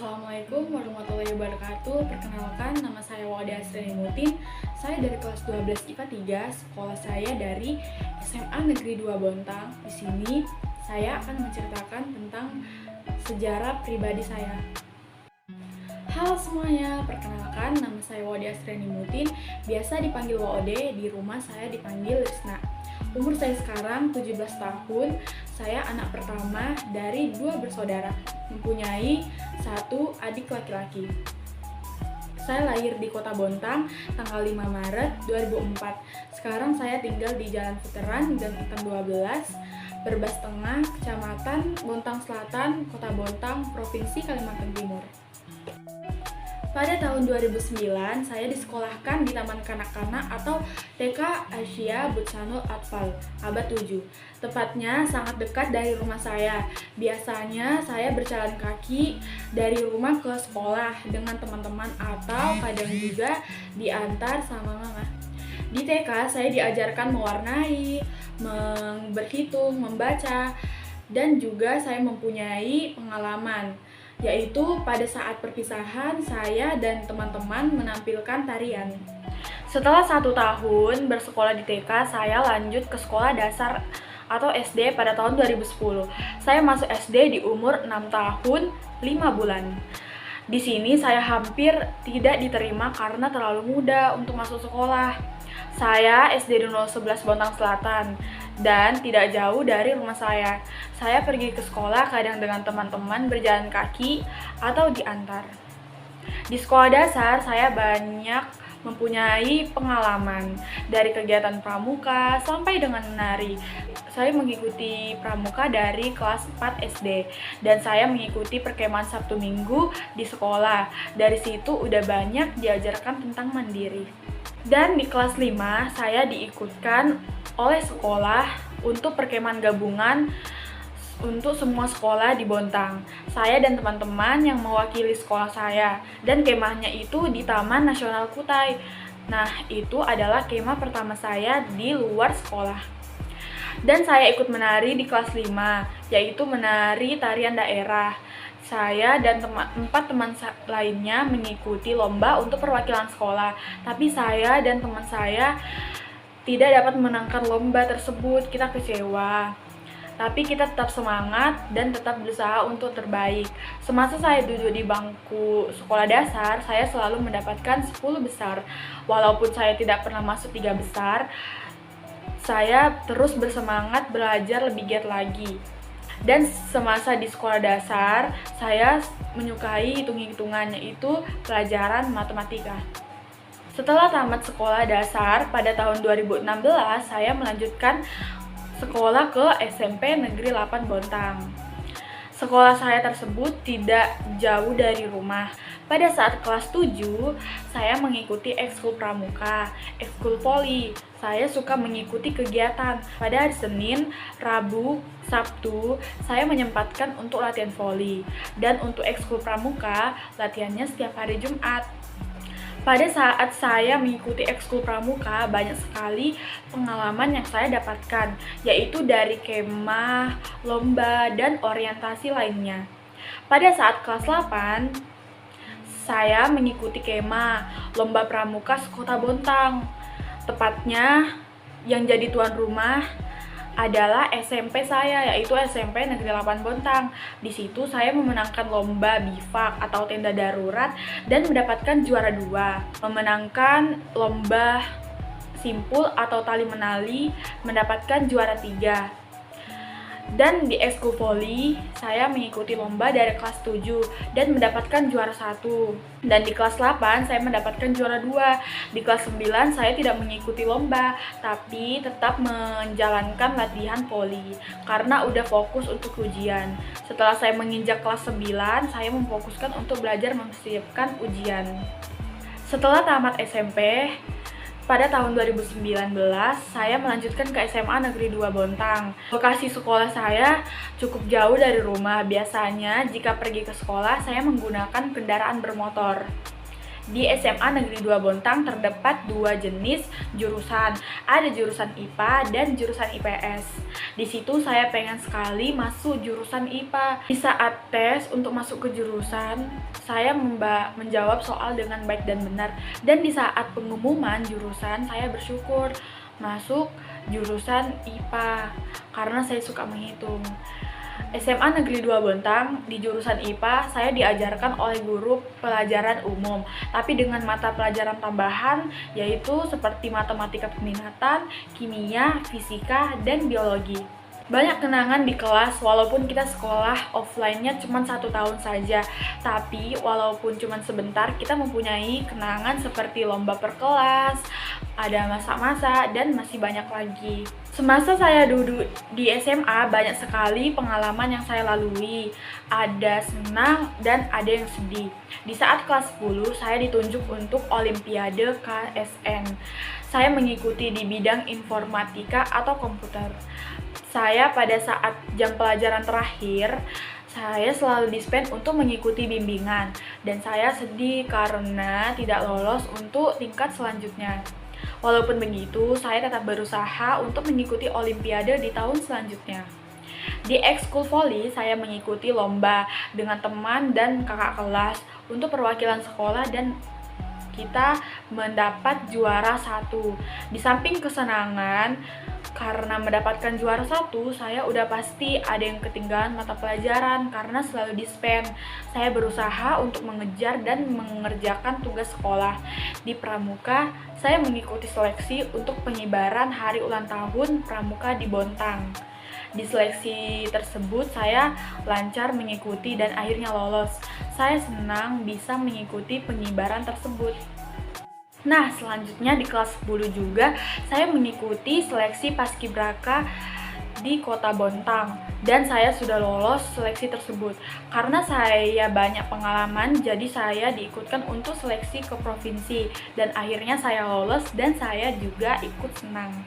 Assalamualaikum warahmatullahi wabarakatuh. Perkenalkan, nama saya Wada Asrianimutin. Saya dari kelas 12 IPA 3. Sekolah saya dari SMA Negeri 2 Bontang. Di sini saya akan menceritakan tentang sejarah pribadi saya. Halo semuanya, perkenalkan nama saya Wada Asrianimutin. Biasa dipanggil Wode, di rumah saya dipanggil Risna. Umur saya sekarang 17 tahun. Saya anak pertama dari 2 bersaudara, mempunyai 1 adik laki-laki. Saya lahir di Kota Bontang tanggal 5 Maret 2004. Sekarang saya tinggal di Jalan Veteran, Gang Hitam 12, Berbas Tengah, Kecamatan Bontang Selatan, Kota Bontang, Provinsi Kalimantan Timur. Pada tahun 2009, saya disekolahkan di Taman Kanak-Kanak atau TK Asia Butsanul Atfal, abad 7. Tepatnya sangat dekat dari rumah saya. Biasanya saya berjalan kaki dari rumah ke sekolah dengan teman-teman atau kadang juga diantar sama mama. Di TK saya diajarkan mewarnai, berhitung, membaca, dan juga saya mempunyai pengalaman, yaitu pada saat perpisahan saya dan teman-teman menampilkan tarian. Setelah 1 tahun bersekolah di TK, saya lanjut ke sekolah dasar atau SD pada tahun 2010. Saya masuk SD di umur 6 tahun 5 bulan. Di sini saya hampir tidak diterima karena terlalu muda untuk masuk sekolah. Saya SD di 011 Bontang Selatan dan tidak jauh dari rumah saya. Saya pergi ke sekolah kadang dengan teman-teman berjalan kaki atau diantar. Di sekolah dasar saya banyak mempunyai pengalaman dari kegiatan pramuka sampai dengan menari. Saya mengikuti pramuka dari kelas 4 SD dan saya mengikuti perkemahan Sabtu Minggu di sekolah. Dari situ udah banyak diajarkan tentang mandiri. Dan di kelas 5 saya diikutkan oleh sekolah untuk perkemahan gabungan untuk semua sekolah di Bontang. Saya dan teman-teman yang mewakili sekolah saya, dan kemahnya itu di Taman Nasional Kutai. Nah, itu adalah kemah pertama saya di luar sekolah. Dan saya ikut menari di kelas 5, yaitu menari tarian daerah. Saya dan 4 teman lainnya mengikuti lomba untuk perwakilan sekolah, tapi saya dan teman saya tidak dapat memenangkan lomba tersebut. Kita kecewa, tapi kita tetap semangat dan tetap berusaha untuk terbaik. Semasa saya duduk di bangku sekolah dasar, saya selalu mendapatkan 10 besar. Walaupun saya tidak pernah masuk 3 besar, saya terus bersemangat belajar lebih giat lagi. Dan semasa di sekolah dasar, saya menyukai hitung-hitungan, yaitu pelajaran matematika. Setelah tamat sekolah dasar pada tahun 2016, saya melanjutkan sekolah ke SMP Negeri 8 Bontang. Sekolah saya tersebut tidak jauh dari rumah. Pada saat kelas 7, saya mengikuti ekskul pramuka, ekskul voli. Saya suka mengikuti kegiatan. Pada hari Senin, Rabu, Sabtu, saya menyempatkan untuk latihan voli. Dan untuk ekskul pramuka, latihannya setiap hari Jumat. Pada saat saya mengikuti ekskul pramuka, banyak sekali pengalaman yang saya dapatkan, yaitu dari kemah, lomba, dan orientasi lainnya. Pada saat kelas 8, saya mengikuti kemah, lomba pramuka sekota Bontang. Tepatnya, yang jadi tuan rumah adalah SMP saya, yaitu SMP Negeri 8 Bontang. Di situ saya memenangkan lomba bivak atau tenda darurat dan mendapatkan juara 2. Memenangkan lomba simpul atau tali menali, mendapatkan juara 3. Dan di ekskul voli, saya mengikuti lomba dari kelas 7 dan mendapatkan juara 1. Dan di kelas 8, saya mendapatkan juara 2. Di kelas 9, saya tidak mengikuti lomba, tapi tetap menjalankan latihan voli karena udah fokus untuk ujian. Setelah saya menginjak kelas 9, saya memfokuskan untuk belajar mempersiapkan ujian. Setelah tamat SMP, pada tahun 2019, saya melanjutkan ke SMA Negeri 2 Bontang. Lokasi sekolah saya cukup jauh dari rumah. Biasanya jika pergi ke sekolah, saya menggunakan kendaraan bermotor. Di SMA Negeri 2 Bontang terdapat dua jenis jurusan, ada jurusan IPA dan jurusan IPS. Di situ saya pengen sekali masuk jurusan IPA. Di saat tes untuk masuk ke jurusan, saya menjawab soal dengan baik dan benar. Dan di saat pengumuman jurusan, saya bersyukur masuk jurusan IPA karena saya suka menghitung. SMA Negeri 2 Bontang di jurusan IPA saya diajarkan oleh guru pelajaran umum, tapi dengan mata pelajaran tambahan yaitu seperti matematika peminatan, kimia, fisika, dan biologi. Banyak kenangan di kelas walaupun kita sekolah offline-nya cuma 1 tahun saja, tapi walaupun cuma sebentar kita mempunyai kenangan seperti lomba per kelas, ada masa-masa, dan masih banyak lagi. Semasa saya duduk di SMA banyak sekali pengalaman yang saya lalui, ada senang dan ada yang sedih. Di saat kelas 10 saya ditunjuk untuk Olimpiade KSN. Saya mengikuti di bidang informatika atau komputer. Saya pada saat jam pelajaran terakhir, saya selalu di-spend untuk mengikuti bimbingan, dan saya sedih karena tidak lolos untuk tingkat selanjutnya. Walaupun begitu, saya tetap berusaha untuk mengikuti Olimpiade di tahun selanjutnya. Di ekskul voli, saya mengikuti lomba dengan teman dan kakak kelas untuk perwakilan sekolah dan kita mendapat juara 1. Di samping kesenangan, karena mendapatkan juara 1, saya udah pasti ada yang ketinggalan mata pelajaran karena selalu di-spend. Saya berusaha untuk mengejar dan mengerjakan tugas sekolah. Di Pramuka, saya mengikuti seleksi untuk pengibaran hari ulang tahun Pramuka di Bontang. Di seleksi tersebut saya lancar mengikuti dan akhirnya lolos. Saya senang bisa mengikuti pengibaran tersebut. Nah, selanjutnya di kelas 10 juga saya mengikuti seleksi paskibraka di Kota Bontang dan saya sudah lolos seleksi tersebut. Karena saya banyak pengalaman, jadi saya diikutkan untuk seleksi ke provinsi dan akhirnya saya lolos dan saya juga ikut senang.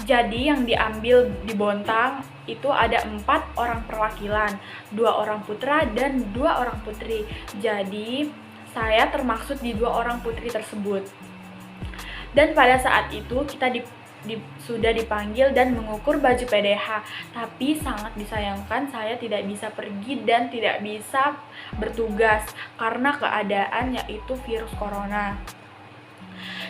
Jadi yang diambil di Bontang itu ada 4 orang perwakilan, 2 orang putra dan 2 orang putri. Jadi saya termaksud di 2 orang putri tersebut. Dan pada saat itu kita sudah dipanggil dan mengukur baju PDH. Tapi sangat disayangkan saya tidak bisa pergi dan tidak bisa bertugas karena keadaan yaitu virus corona.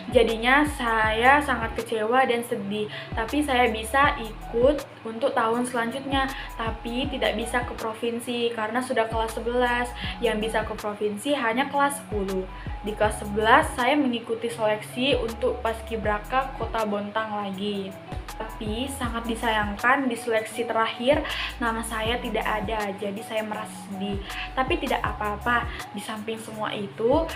Jadinya saya sangat kecewa dan sedih, tapi saya bisa ikut untuk tahun selanjutnya, tapi tidak bisa ke provinsi karena sudah kelas 11, yang bisa ke provinsi hanya kelas 10. Di kelas 11 saya mengikuti seleksi untuk paskibraka Kota Bontang lagi. Tapi sangat disayangkan di seleksi terakhir nama saya tidak ada, jadi saya merasa sedih. Tapi tidak apa-apa, di samping semua itu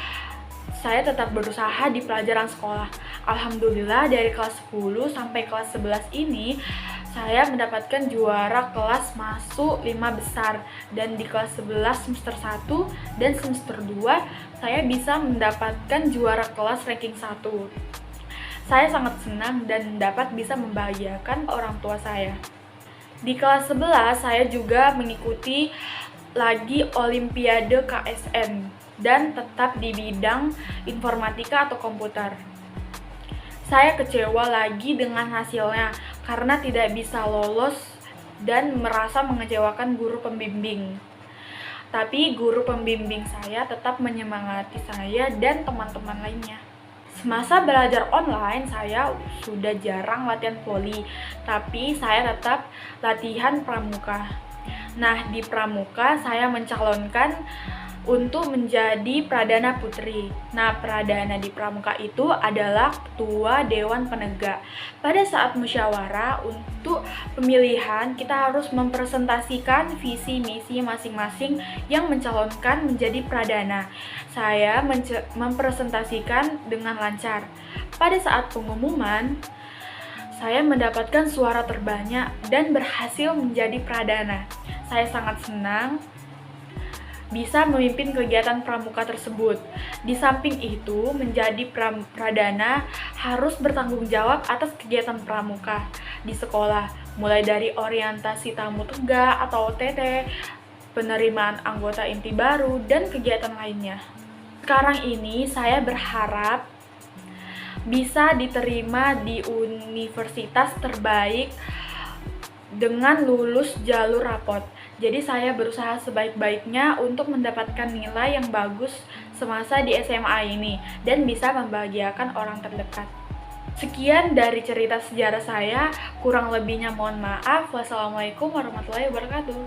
saya tetap berusaha di pelajaran sekolah. Alhamdulillah dari kelas 10 sampai kelas 11 ini saya mendapatkan juara kelas masuk 5 besar. Dan di kelas 11 semester 1 dan semester 2 saya bisa mendapatkan juara kelas ranking 1. Saya sangat senang dan dapat bisa membahagiakan orang tua saya. Di kelas 11 saya juga mengikuti lagi Olimpiade KSN dan tetap di bidang informatika atau komputer. Saya kecewa lagi dengan hasilnya karena tidak bisa lolos dan merasa mengecewakan guru pembimbing. Tapi guru pembimbing saya tetap menyemangati saya dan teman-teman lainnya. Semasa belajar online, saya sudah jarang latihan voli, tapi saya tetap latihan pramuka. Nah, di pramuka saya mencalonkan untuk menjadi Pradana Putri. Nah, Pradana di Pramuka itu adalah Ketua Dewan Penegak. Pada saat musyawarah untuk pemilihan, kita harus mempresentasikan visi misi masing-masing yang mencalonkan menjadi Pradana. Saya mempresentasikan dengan lancar. Pada saat pengumuman, saya mendapatkan suara terbanyak dan berhasil menjadi Pradana. Saya sangat senang bisa memimpin kegiatan pramuka tersebut. Di samping itu, menjadi Pradana harus bertanggung jawab atas kegiatan pramuka di sekolah, mulai dari orientasi tamu tegak atau OTT, penerimaan anggota inti baru, dan kegiatan lainnya. Sekarang ini saya berharap bisa diterima di universitas terbaik dengan lulus jalur rapot. Jadi saya berusaha sebaik-baiknya untuk mendapatkan nilai yang bagus semasa di SMA ini dan bisa membahagiakan orang terdekat. Sekian dari cerita sejarah saya, kurang lebihnya mohon maaf. Wassalamualaikum warahmatullahi wabarakatuh.